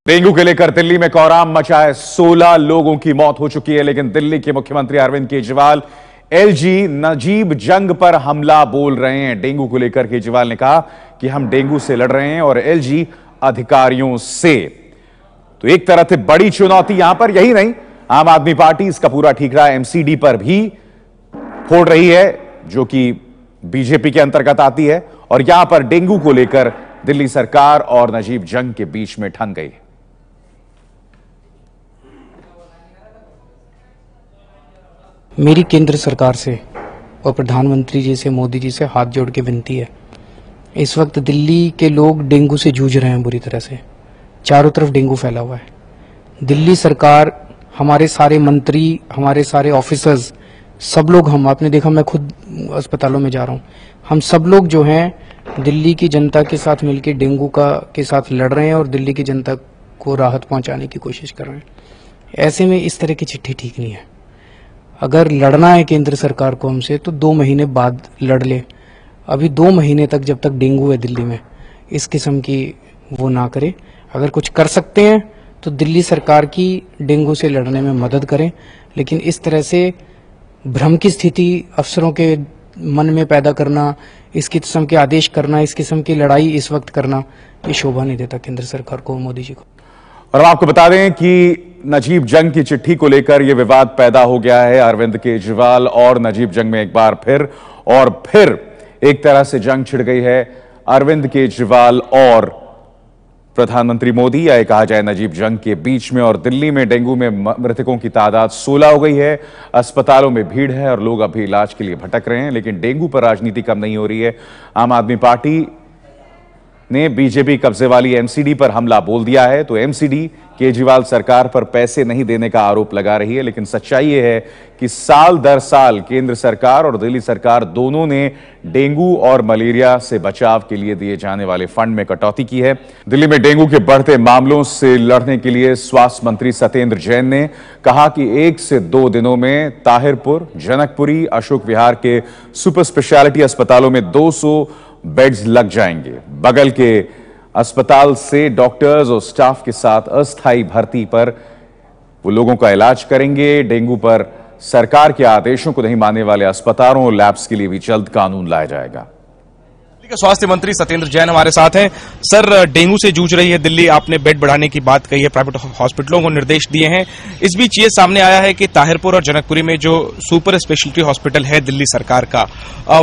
Dengue के लेकर दिल्ली में कोहराम मचा है। 16 लोगों की मौत हो चुकी है, लेकिन दिल्ली के मुख्यमंत्री अरविंद केजरीवाल एलजी नजीब जंग पर हमला बोल रहे हैं। डेंगू को लेकर केजरीवाल ने कहा कि हम डेंगू से लड़ रहे हैं और एलजी अधिकारियों से। तो एक तरह से बड़ी चुनौती यहां पर यही नहीं, आम आदमी पार्टी इसका पूरा ठीकरा एमसीडी पर भी फोड़ रही है, जो कि बीजेपी के अंतर्गत आती है। और यहां पर डेंगू को लेकर दिल्ली सरकार और नजीब जंग के बीच में ठन गई है। मेरी केंद्र सरकार से और प्रधानमंत्री जी से, मोदी जी से हाथ जोड़ के विनती है, इस वक्त दिल्ली के लोग डेंगू से जूझ रहे हैं बुरी तरह से। चारों तरफ डेंगू फैला हुआ है। दिल्ली सरकार, हमारे सारे मंत्री, हमारे सारे ऑफिसर्स, सब लोग, हम आपने देखा, मैं खुद अस्पतालों में जा रहा हूं, हम सब लोग जो हैं दिल्ली की जनता के साथ मिलकर डेंगू के साथ लड़ रहे हैं और दिल्ली की जनता को राहत पहुंचाने की कोशिश कर रहे हैं। ऐसे में इस तरह की चिट्ठी ठीक नहीं है। अगर लड़ना है केंद्र सरकार को हमसे, तो 2 महीने बाद लड़ ले। अभी 2 महीने तक, जब तक डेंगू है दिल्ली में, इस किस्म की वो ना करे। अगर कुछ कर सकते हैं तो दिल्ली सरकार की डेंगू से लड़ने में मदद करें, लेकिन इस तरह से भ्रम की स्थिति अफसरों के मन में पैदा करना, इस किस्म के आदेश करना, इस किस्म की लड़ाई इस वक्त करना, ये शोभा नहीं देता केंद्र सरकार को, मोदी जी को। और आपको बता दें कि नजीब जंग की चिट्ठी को लेकर यह विवाद पैदा हो गया है। अरविंद केजरीवाल और नजीब जंग में एक बार फिर एक तरह से जंग छिड़ गई है। अरविंद केजरीवाल और प्रधानमंत्री मोदी, या कहा जाए नजीब जंग के बीच में। और दिल्ली में डेंगू में मृतकों की तादाद 16 हो गई है। अस्पतालों में भीड़ है और लोग अभी इलाज के लिए भटक रहे हैं। लेकिन डेंगू पर राजनीति कम नहीं हो रही है। आम आदमी पार्टी ने बीजेपी कब्जे वाली एमसीडी पर हमला बोल दिया है। तो एमसीडी केजरीवाल सरकार पर पैसे नहीं देने का आरोप लगा रही है, लेकिन सच्चाई यह है कि साल दर साल केंद्र सरकार और दिल्ली सरकार दोनों ने डेंगू और मलेरिया से बचाव के लिए दिए जाने वाले फंड में कटौती की है। दिल्ली में डेंगू के बढ़ते मामलों से लड़ने के लिए स्वास्थ्य मंत्री सत्येंद्र जैन ने कहा कि 1 से 2 दिनों में ताहिरपुर, जनकपुरी, अशोक विहार के सुपर स्पेशलिटी अस्पतालों में 200 बेड्स लग जाएंगे। बगल के अस्पताल से डॉक्टर्स और स्टाफ के साथ अस्थायी भर्ती पर वो लोगों का इलाज करेंगे। डेंगू पर सरकार के आदेशों को नहीं मानने वाले अस्पतालों और लैब्स के लिए भी जल्द कानून लाया जाएगा। स्वास्थ्य मंत्री सत्येंद्र जैन हमारे साथ हैं। सर, डेंगू से जूझ रही है दिल्ली, आपने बेड बढ़ाने की बात कही है, प्राइवेट हॉस्पिटलों को निर्देश दिए हैं। इस बीच ये सामने आया है कि ताहिरपुर और जनकपुरी में जो सुपर स्पेशलिटी हॉस्पिटल है दिल्ली सरकार का,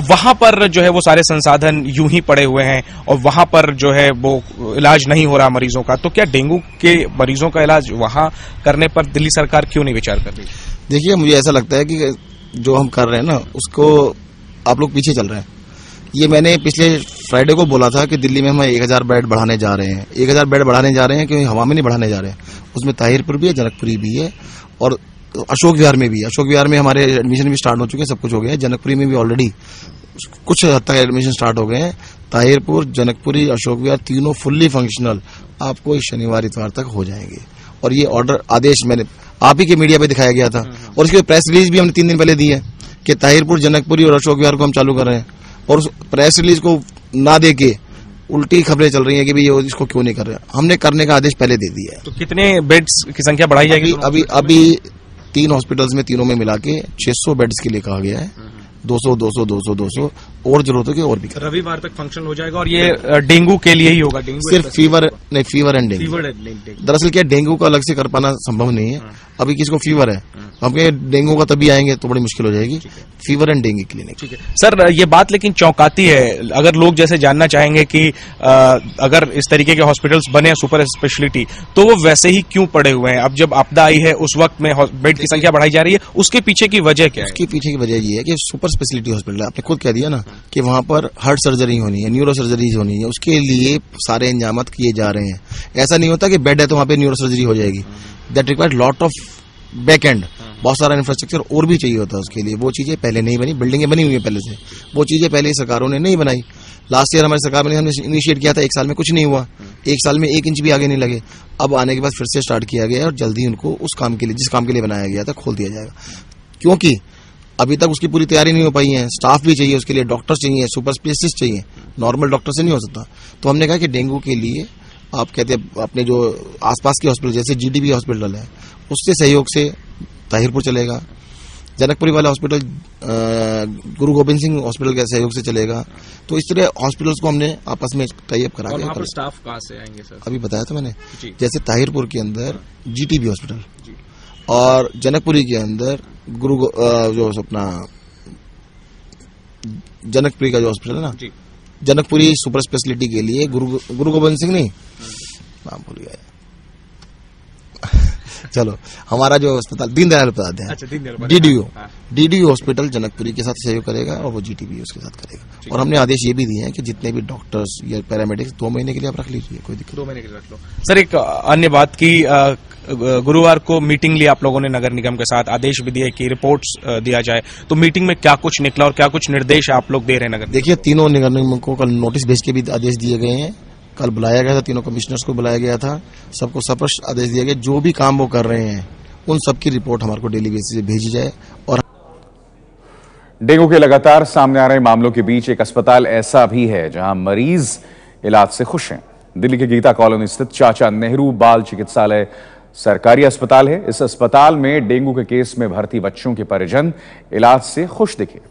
वहां पर जो है वो सारे संसाधन यूं ही पड़े हुए हैं और वहां पर जो है वो इलाज नहीं हो रहा मरीजों का। तो क्या डेंगू के मरीजों का इलाज वहां करने पर दिल्ली सरकार क्यों नहीं विचार कर रही? देखिए, मुझे ऐसा लगता है कि जो हम कर रहे हैं ना, उसको आप लोग पीछे चल रहे हैं। ये मैंने पिछले फ्राइडे को बोला था कि दिल्ली में हम 1000 बेड बढ़ाने जा रहे हैं। 1000 बेड बढ़ाने जा रहे हैं, क्योंकि हवा में नहीं बढ़ाने जा रहे हैं। उसमें ताहिरपुर भी है, जनकपुरी भी है और अशोक विहार में भी है। अशोक विहार में हमारे एडमिशन भी स्टार्ट हो चुके हैं, सब कुछ हो गया है। जनकपुरी में भी ऑलरेडी कुछ हद तक एडमिशन स्टार्ट हो गए हैं। ताहिरपुर, जनकपुरी, अशोक विहार तीनों फुल्ली फंक्शनल आपको इस शनिवार इतवार तक हो जाएंगे। और ये ऑर्डर, आदेश मैंने आप ही के मीडिया पे दिखाया गया था और इसकी प्रेस रिलीज भी हमने 3 दिन पहले दी है कि ताहिरपुर, जनकपुरी और अशोक विहार को हम चालू कर रहे हैं। और उस प्रेस रिलीज को ना देके उल्टी खबरें चल रही हैं कि भाई ये इसको क्यों नहीं कर रहे। हमने करने का आदेश पहले दे दिया है। तो कितने बेड्स की संख्या बढ़ाई जाएगी? अभी 3 हॉस्पिटल्स में, तीनों में मिला के 600 बेड्स के लिए कहा गया है। 200 और जरूरत होगी और भी। रविवार तक फंक्शन हो जाएगा और ये डेंगू के लिए ही होगा? डेंगू सिर्फ फीवर एंड डेंगू। दरअसल क्या, डेंगू का अलग से कर पाना संभव नहीं है। अभी किसको फीवर है, हम कहे डेंगू का तभी आएंगे तो बड़ी मुश्किल हो जाएगी। Fever and dengue clinic. ठीक है सर, ये बात लेकिन चौंकाती है। अगर लोग जैसे जानना चाहेंगे कि अगर इस तरीके के हॉस्पिटल्स बने सुपर स्पेशलिटी, तो वो वैसे ही क्यों पड़े हुए हैं? अब जब आपदा आई है उस वक्त में बेड की संख्या बढ़ाई जा रही है, उसके पीछे की वजह क्या है? उसके पीछे की वजह ये है कि सुपर स्पेशलिटी हॉस्पिटल, आपने खुद कह दिया ना कि वहां पर हार्ट सर्जरी होनी है, न्यूरो सर्जरी होनी है, उसके लिए सारे इंतजाम किए जा रहे हैं। ऐसा नहीं होता कि बेड है तो वहां पे न्यूरो सर्जरी हो जाएगी। That required lot of back and, बहुत सारा इंफ्रास्ट्रक्चर और भी चाहिए होता है उसके लिए। वो चीजें पहले नहीं बनी, बिल्डिंगें बनी हुई है पहले से, वो चीजें पहले सरकारों ने नहीं बनाई। लास्ट ईयर हमारी सरकार ने हमने इनिशिएट किया था, 1 साल में कुछ नहीं हुआ, 1 साल में 1 इंच भी आगे नहीं लगे। अब आने के बाद फिर से स्टार्ट किया गया और जल्दी उनको उस काम के लिए, जिस काम के लिए बनाया गया था, खोल दिया जाएगा। क्योंकि अभी तक उसकी पूरी तैयारी नहीं हो पाई है। स्टाफ भी चाहिए उसके लिए, डॉक्टर्स चाहिए, सुपर स्पेशलिस्ट चाहिए, नॉर्मल डॉक्टर से नहीं हो सकता। तो हमने कहा कि डेंगू के लिए आप कहते हैं अपने जो आसपास के हॉस्पिटल जैसे जीडीबी हॉस्पिटल है उसके सहयोग से ताहिरपुर चलेगा, जनकपुरी वाला हॉस्पिटल गुरु गोविंद सिंह हॉस्पिटल के सहयोग से चलेगा। तो इस तरह हॉस्पिटल्स को हमने आपस में टाई अप करा और के वहाँ पर स्टाफ कहाँ से आएंगे सर? अभी बताया था मैंने, जी। जैसे ताहिरपुर के अंदर जीटीबी हॉस्पिटल और जनकपुरी के अंदर जो अपना जनकपुरी का जो हॉस्पिटल है ना, जनकपुरी सुपर स्पेशलिटी के लिए गुरु गोविंद सिंह नहीं, नाम भूल गया चलो, हमारा जो अस्पताल दीनदयाल उपाध्याय डीडीयू हॉस्पिटल जनकपुरी के साथ सहयोग करेगा और वो जीटीबी उसके साथ करेगा। और हमने आदेश ये भी दिए हैं कि जितने भी डॉक्टर्स या पैरामेडिक्स 2 महीने के लिए आप रख लीजिए, कोई दिक्कत 2 महीने के लिए रख लो। सर एक अन्य बात की गुरुवार को मीटिंग ली आप लोगों ने नगर निगम के साथ, आदेश भी दिए कि रिपोर्ट्स दिया जाए, तो मीटिंग में क्या कुछ निकला और क्या कुछ निर्देश आप लोग दे रहे हैं नगर? देखिए, तीनों नगर निगम को कल नोटिस भेज के भी आदेश दिए गए हैं। कल बुलाया गया था, तीनों कमिश्नर्स को बुलाया गया था, सबको स्पष्ट आदेश दिया गया जो भी काम वो कर रहे हैं उन सबकी रिपोर्ट हमारे को डेली बेसिस पे भेजी जाए। और डेंगू के लगातार सामने आ रहे मामलों के बीच एक अस्पताल ऐसा भी है जहां मरीज इलाज से खुश हैं। दिल्ली के गीता कॉलोनी स्थित चाचा नेहरू बाल चिकित्सालय सरकारी अस्पताल है। इस अस्पताल में डेंगू के केस में भर्ती बच्चों के परिजन इलाज से खुश दिखे।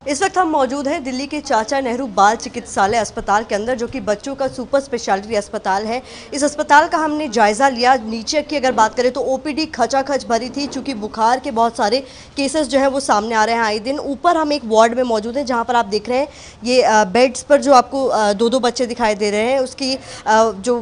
इस वक्त हम मौजूद हैं दिल्ली के चाचा नेहरू बाल चिकित्सालय अस्पताल के अंदर, जो कि बच्चों का सुपर स्पेशलिटी अस्पताल है। इस अस्पताल का हमने जायजा लिया। नीचे की अगर बात करें तो ओपीडी खचाखच भरी थी, चूंकि बुखार के बहुत सारे केसेस जो है वो सामने आ रहे हैं आए दिन। ऊपर हम एक वार्ड में मौजूद हैं जहां पर आप देख रहे हैं ये बेड्स पर जो आपको 2-2 बच्चे दिखाई दे रहे हैं। उसकी जो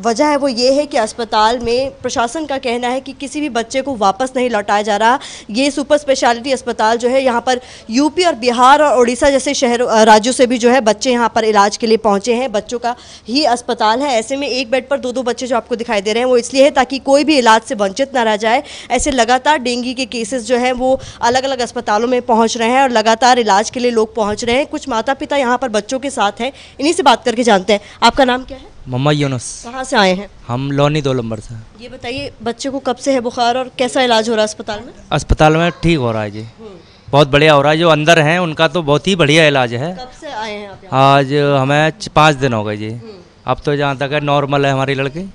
वजह है वो ये है कि अस्पताल में प्रशासन का कहना है कि किसी भी बच्चे को वापस नहीं लौटाया जा रहा। ये सुपर स्पेशलिटी अस्पताल जो है यहाँ पर यूपी और बिहार और उड़ीसा जैसे राज्यों से भी जो है बच्चे यहाँ पर इलाज के लिए पहुंचे हैं। बच्चों का ही अस्पताल है। ऐसे में एक बेड पर 2-2 बच्चे जो आपको दिखाई दे रहे हैं वो इसलिए है ताकि कोई भी इलाज से वंचित ना रह जाए। ऐसे लगातार डेंगू के केसेस जो हैं वो अलग अलग अस्पतालों में पहुंच रहे हैं और लगातार इलाज के लिए लोग पहुंच रहे हैं। कुछ माता पिता यहाँ पर बच्चों के साथ हैं, इन्हीं से बात करके जानते हैं। आपका नाम क्या है? मोहम्मद यूनुस। कहाँ से आए हैं? हम लोनी 2 नंबर से। ये बताइए, बच्चे को कब से है बुखार और कैसा इलाज हो रहा है अस्पताल में? अस्पताल में ठीक हो रहा है जी, बहुत बढ़िया हो रहा है। जो अंदर हैं उनका तो बहुत ही बढ़िया इलाज है। कब से आए हैं आप यहाँ? आज हमें 5 दिन हो गए जी। अब तो जहाँ तक है नॉर्मल है हमारी लड़की।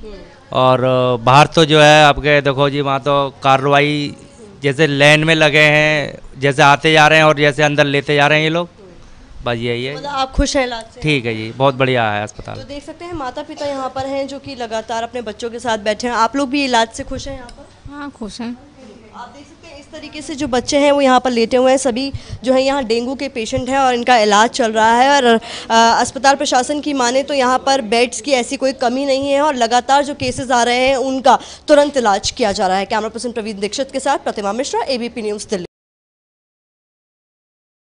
और बाहर तो जो है आपके देखो जी, वहाँ तो कार्रवाई जैसे लाइन में लगे हैं, जैसे आते जा रहे हैं और जैसे अंदर लेते जा रहे हैं ये लोग, बस यही है। मतलब आप खुश हैं इलाज से? ठीक है जी, बहुत बढ़िया है अस्पताल। तो देख सकते हैं माता पिता यहाँ पर हैं जो कि लगातार अपने बच्चों के साथ बैठे हैं। आप लोग भी इलाज से खुश हैं यहाँ पर? हाँ, खुश हैं। आप देख सकते हैं इस तरीके से जो बच्चे हैं वो यहाँ पर लेटे हुए हैं। सभी जो है यहाँ डेंगू के पेशेंट हैं और इनका इलाज चल रहा है। और अस्पताल प्रशासन की माने तो यहाँ पर बेड्स की ऐसी कोई कमी नहीं है और लगातार जो केसेस आ रहे हैं उनका तुरंत इलाज किया जा रहा है। कैमरा पर्सन प्रवीण दीक्षित के साथ प्रतिमा मिश्रा, एबीपी न्यूज़ दिल्ली।